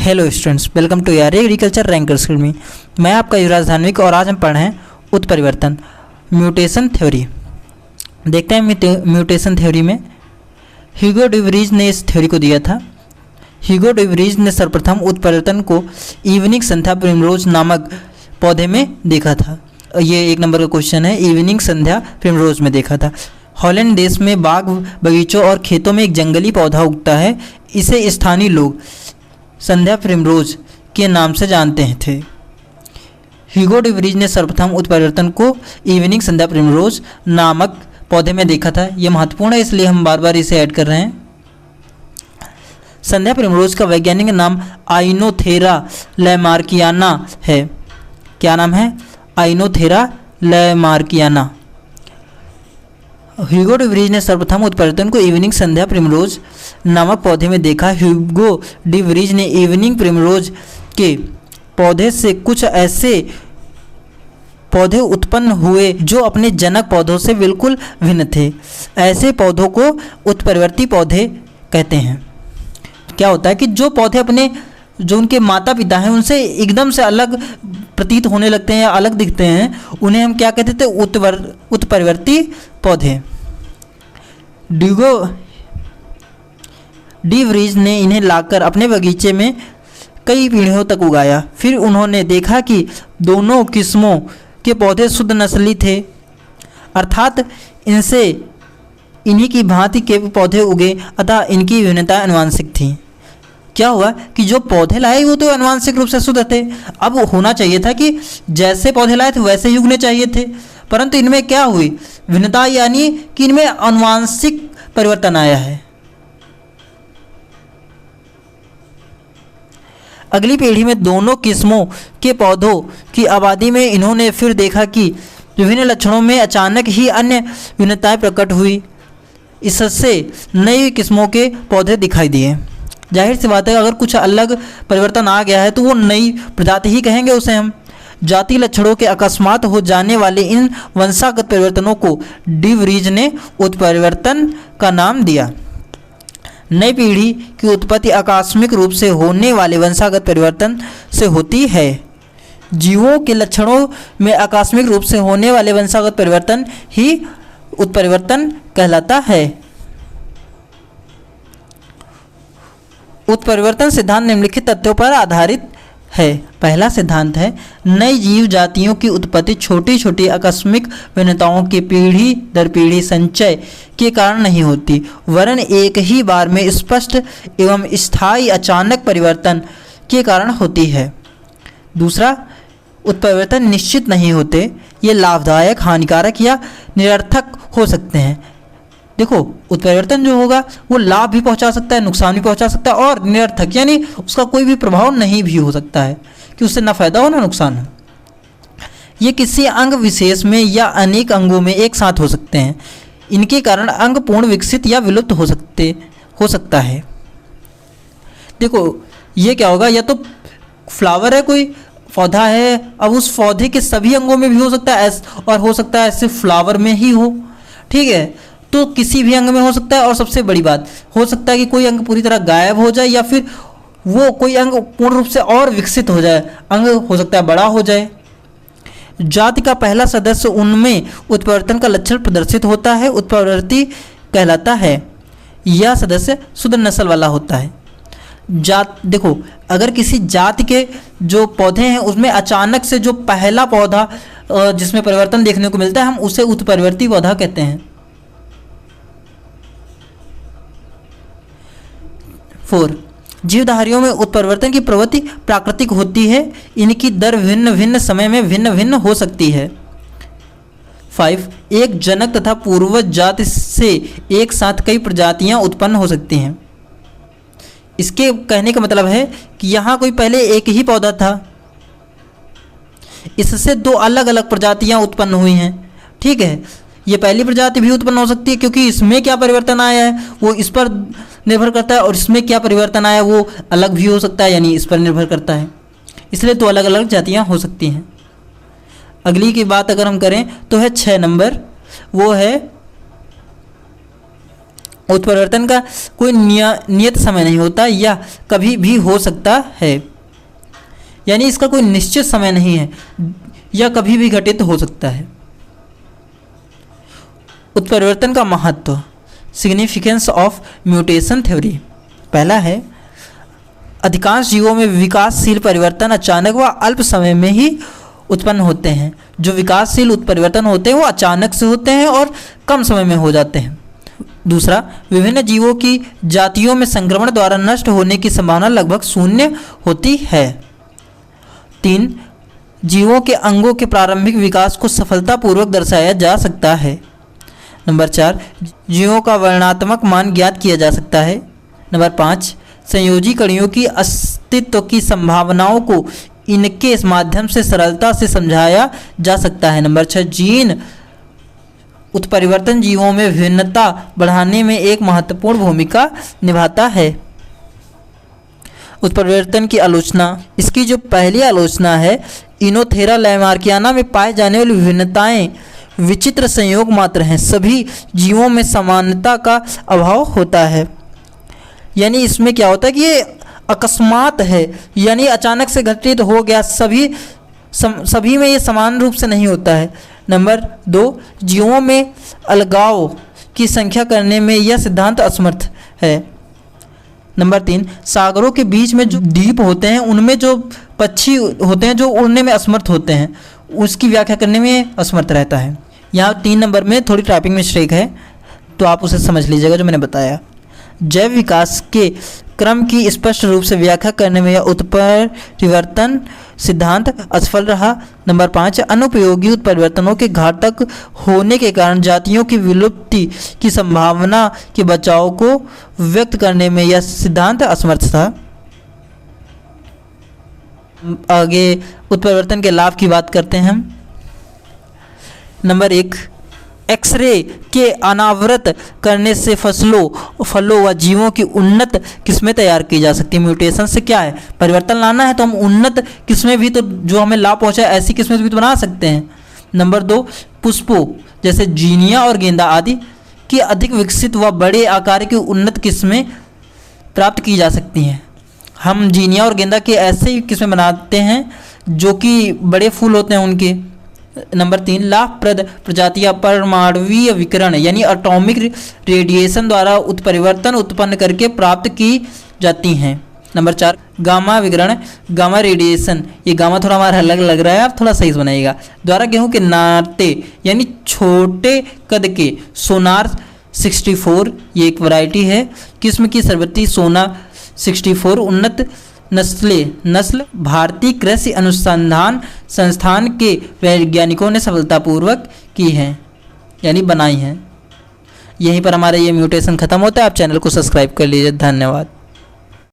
Hello students, welcome to यार agriculture ranker school में। मैं आपका युवराज धानविक और आज हम पढ़ रहे हैं उत्परिवर्तन म्यूटेशन थ्योरी। देखते हैं म्यूटेशन थ्योरी में ह्यूगो डे व्रीज ने इस थ्योरी को दिया था। ह्यूगो डे व्रीज ने सर्वप्रथम उत्परिवर्तन को इवनिंग संध्या प्रिमरोज नामक पौधे में देखा था। ये 1 नंबर का क्वेश्चन है, इवनिंग संध्या प्रिमरोज में देखा था। हॉलैंड देश में बाग बगीचों और खेतों में एक जंगली पौधा उगता है। इसे स्थानीय लोग संध्या प्रिमरोज के नाम से जानते थे। ह्यूगो डे व्रीज ने सर्वप्रथम उत्परिवर्तन को इवनिंग संध्या प्रिमरोज नामक पौधे में देखा था। यह महत्वपूर्ण है, इसलिए हम बार बार इसे ऐड कर रहे हैं। संध्या प्रिमरोज का वैज्ञानिक नाम आइनोथेरा लैमार्कियाना है। क्या नाम है? आइनोथेरा लैमार्कियाना। ह्यूगो डे व्रीज ने सर्वप्रथम उत्परिवर्तन को इवनिंग संध्या प्रिमरोज नामक पौधे में देखा। ह्यूगो डे व्रीज ने इवनिंग प्रिमरोज के पौधे से कुछ ऐसे पौधे उत्पन्न हुए जो अपने जनक पौधों से बिल्कुल भिन्न थे। ऐसे पौधों को उत्परिवर्ती पौधे कहते हैं। क्या होता है कि जो पौधे जो उनके माता पिता हैं उनसे एकदम से अलग प्रतीत होने लगते हैं या अलग दिखते हैं, उन्हें हम क्या कहते थे? उत्परिवर्ती पौधे। ह्यूगो डे व्रीज ने इन्हें लाकर अपने बगीचे में कई पीढ़ियों तक उगाया। फिर उन्होंने देखा कि दोनों किस्मों के पौधे शुद्ध नस्ली थे, अर्थात इनसे इन्हीं की भांति के पौधे उगे, अतः इनकी विभिन्नता आनुवंशिक थी। क्या हुआ कि जो पौधे लाए वो तो आनुवंशिक रूप से शुद्ध थे। अब होना चाहिए था कि जैसे पौधे लाए थे वैसे ही उगने चाहिए थे, परंतु इनमें क्या हुई? भिन्नता, यानी कि इनमें आनुवंशिक परिवर्तन आया है। अगली पीढ़ी में दोनों किस्मों के पौधों की आबादी में इन्होंने फिर देखा कि विभिन्न लक्षणों में अचानक ही अन्य भिन्नताएं प्रकट हुई। इससे नई किस्मों के पौधे दिखाई दिए। जाहिर सी बात है, अगर कुछ अलग परिवर्तन आ गया है तो वो नई प्रजाति ही कहेंगे उसे हम। जाति लक्षणों के अकस्मात हो जाने वाले इन वंशागत परिवर्तनों को डे व्रीज ने उत्परिवर्तन का नाम दिया। नई पीढ़ी की उत्पत्ति आकस्मिक रूप से होने वाले वंशागत परिवर्तन से होती है। जीवों के लक्षणों में आकस्मिक रूप से होने वाले वंशागत परिवर्तन ही उत्परिवर्तन कहलाता है। उत्परिवर्तन सिद्धांत निम्नलिखित तथ्यों पर आधारित है। पहला सिद्धांत है, नई जीव जातियों की उत्पत्ति छोटी छोटी आकस्मिक भिन्नताओं के पीढ़ी दर पीढ़ी संचय के कारण नहीं होती, वरन एक ही बार में स्पष्ट एवं स्थायी अचानक परिवर्तन के कारण होती है। दूसरा, उत्परिवर्तन निश्चित नहीं होते, ये लाभदायक, हानिकारक या निरर्थक हो सकते हैं। देखो, उत्परिवर्तन जो होगा वो लाभ भी पहुंचा सकता है, नुकसान भी पहुंचा सकता है, और निरर्थक यानी उसका कोई भी प्रभाव नहीं भी हो सकता है कि उससे ना फायदा हो ना नुकसान हो। ये किसी अंग विशेष में या अनेक अंगों में एक साथ हो सकते हैं। इनके कारण अंग पूर्ण विकसित या विलुप्त हो सकता है। देखो, ये क्या होगा? या तो फ्लावर है, कोई पौधा है, अब उस पौधे के सभी अंगों में भी हो सकता है और हो सकता है सिर्फ फ्लावर में ही हो। ठीक है, तो किसी भी अंग में हो सकता है। और सबसे बड़ी बात, हो सकता है कि कोई अंग पूरी तरह गायब हो जाए या फिर वो कोई अंग पूर्ण रूप से और विकसित हो जाए, अंग हो सकता है बड़ा हो जाए। जाति का पहला सदस्य उनमें उत्परिवर्तन का लक्षण प्रदर्शित होता है, उत्परिवर्ती कहलाता है। यह सदस्य शुद्ध नस्ल वाला होता है। देखो, अगर किसी जाति के जो पौधे हैं उसमें अचानक से जो पहला पौधा जिसमें परिवर्तन देखने को मिलता है, हम उसे उत्परिवर्ती पौधा कहते हैं। 4, जीवधारियों में उत्परिवर्तन की प्रवृत्ति प्राकृतिक होती है। इनकी दर भिन्न भिन्न समय में भिन्न भिन्न हो सकती है। 5, एक जनक तथा पूर्वज जाति से एक साथ कई प्रजातियां उत्पन्न हो सकती हैं। इसके कहने का मतलब है कि यहाँ कोई पहले एक ही पौधा था, इससे 2 अलग अलग प्रजातियां उत्पन्न हुई हैं। ठीक है, ये पहली प्रजाति भी उत्पन्न हो सकती है क्योंकि इसमें क्या परिवर्तन आया है वो इस पर निर्भर करता है, और इसमें क्या परिवर्तन आया वो अलग भी हो सकता है, यानी इस पर निर्भर करता है। इसलिए 2 अलग अलग जातियां हो सकती हैं। अगली की बात अगर हम करें तो है 6 नंबर, वो है उत्परिवर्तन का कोई नियत समय नहीं होता या कभी भी हो सकता है, यानी इसका कोई निश्चित समय नहीं है या कभी भी घटित हो सकता है। उत्परिवर्तन का महत्व, सिग्निफिकेंस ऑफ म्यूटेशन थ्योरी। पहला है, अधिकांश जीवों में विकासशील परिवर्तन अचानक व अल्प समय में ही उत्पन्न होते हैं। जो विकासशील उत्परिवर्तन होते हैं वो अचानक से होते हैं और कम समय में हो जाते हैं। दूसरा, विभिन्न जीवों की जातियों में संक्रमण द्वारा नष्ट होने की संभावना लगभग शून्य होती है। 3, जीवों के अंगों के प्रारंभिक विकास को सफलतापूर्वक दर्शाया जा सकता है। नंबर 4, जीवों का वर्णनात्मक मान ज्ञात किया जा सकता है। नंबर 5, संयोजी कड़ियों की अस्तित्व की संभावनाओं को इनके इस माध्यम से सरलता से समझाया जा सकता है। नंबर 6, जीन उत्परिवर्तन जीवों में विभिन्नता बढ़ाने में एक महत्वपूर्ण भूमिका निभाता है। उत्परिवर्तन की आलोचना, इसकी जो पहली आलोचना है, इनोथेरा लैमार्कियाना में पाए जाने वाली विभिन्नताएं विचित्र संयोग मात्र हैं। सभी जीवों में समानता का अभाव होता है, यानी इसमें क्या होता है कि ये अकस्मात है, यानी अचानक से घटित हो गया, सभी में ये समान रूप से नहीं होता है। नंबर 2, जीवों में अलगाव की संख्या करने में यह सिद्धांत असमर्थ है। नंबर 3, सागरों के बीच में जो द्वीप होते हैं उनमें जो पक्षी होते हैं जो उड़ने में असमर्थ होते हैं, उसकी व्याख्या करने में असमर्थ रहता है। यहाँ 3 नंबर में थोड़ी टाइपिंग मिस्टेक है, तो आप उसे समझ लीजिएगा जो मैंने बताया। जैव विकास के क्रम की स्पष्ट रूप से व्याख्या करने में यह उत्परिवर्तन सिद्धांत असफल रहा। नंबर 5, अनुपयोगी उत्परिवर्तनों के घातक होने के कारण जातियों की विलुप्ति की संभावना के बचाव को व्यक्त करने में यह सिद्धांत असमर्थ था। आगे उत्परिवर्तन के लाभ की बात करते हैं हम। नंबर 1, एक्सरे के अनावृत करने से फलों व जीवों की उन्नत किस्में तैयार की जा सकती है। म्यूटेशन से क्या है, परिवर्तन लाना है तो हम उन्नत किस्में भी, तो जो हमें लाभ पहुंचाए ऐसी किस्में भी तो बना सकते हैं। नंबर 2, पुष्पों जैसे जीनिया और गेंदा आदि की अधिक विकसित व बड़े आकार की उन्नत किस्में प्राप्त की जा सकती हैं। हम जीनिया और गेंदा की ऐसे किस्में बनाते हैं जो कि बड़े फूल होते हैं उनके। नंबर 3, लाभप्रद प्रजातियां परमाणुवीय विकिरण यानी एटॉमिक रेडिएशन द्वारा उत्परिवर्तन उत्पन्न करके प्राप्त की जाती हैं। नंबर 4, गामा विकिरण, गामा रेडिएशन, ये गामा थोड़ा हमारा अलग लग रहा है, आप थोड़ा सही बनाइएगा, द्वारा गेहूं के नाटे यानी छोटे कद के सोनार 64, ये एक वैरायटी है किस्म की सरबती सोना 64 उन्नत नस्ल भारतीय कृषि अनुसंधान संस्थान के वैज्ञानिकों ने सफलतापूर्वक की हैं यानी बनाई हैं। यहीं पर हमारा ये म्यूटेशन खत्म होता है। आप चैनल को सब्सक्राइब कर लीजिए। धन्यवाद।